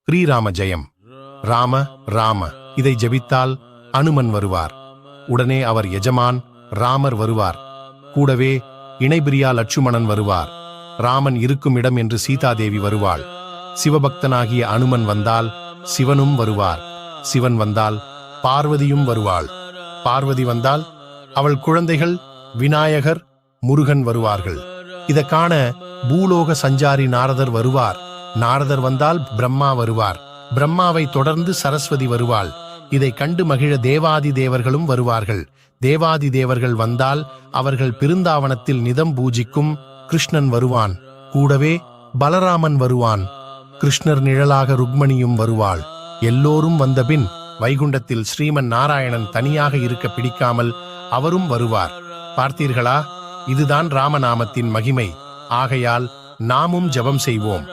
ஸ்ரீராம ஜெயம். ராம ராம இதை ஜெபித்தால் அனுமன் வருவார். உடனே அவர் எஜமான் ராமர் வருவார். கூடவே இணைபிரியா லட்சுமணன் வருவார். ராமன் இருக்கும் இடம் என்று சீதாதேவி வருவாள். சிவபக்தனாகிய அனுமன் வந்தால் சிவனும் வருவார். சிவன் வந்தால் பார்வதியும் வருவாள். பார்வதி வந்தால் அவள் குழந்தைகள் விநாயகர், முருகன் வருவார்கள். இத காண பூலோக சஞ்சாரி நாரதர் வருவார். நாரதர் வந்தால் பிரம்மா வருவார். பிரம்மாவை தொடர்ந்து சரஸ்வதி வருவாள். இதை கண்டு மகிழ தேவாதி தேவர்களும் வருவார்கள். தேவாதி தேவர்கள் வந்தால் அவர்கள் பிருந்தாவனத்தில் நிதம் பூஜிக்கும் கிருஷ்ணன் வருவான். கூடவே பலராமன் வருவான். கிருஷ்ணர் நிழலாக ருக்மணியும் வருவாள். எல்லோரும் வந்தபின் வைகுண்டத்தில் ஸ்ரீமன் நாராயணன் தனியாக இருக்க பிடிக்காமல் அவரும் வருவார். பார்த்தீர்களா? இதுதான் ராமநாமத்தின் மகிமை. ஆகையால் நாமும் ஜெபம் செய்வோம்.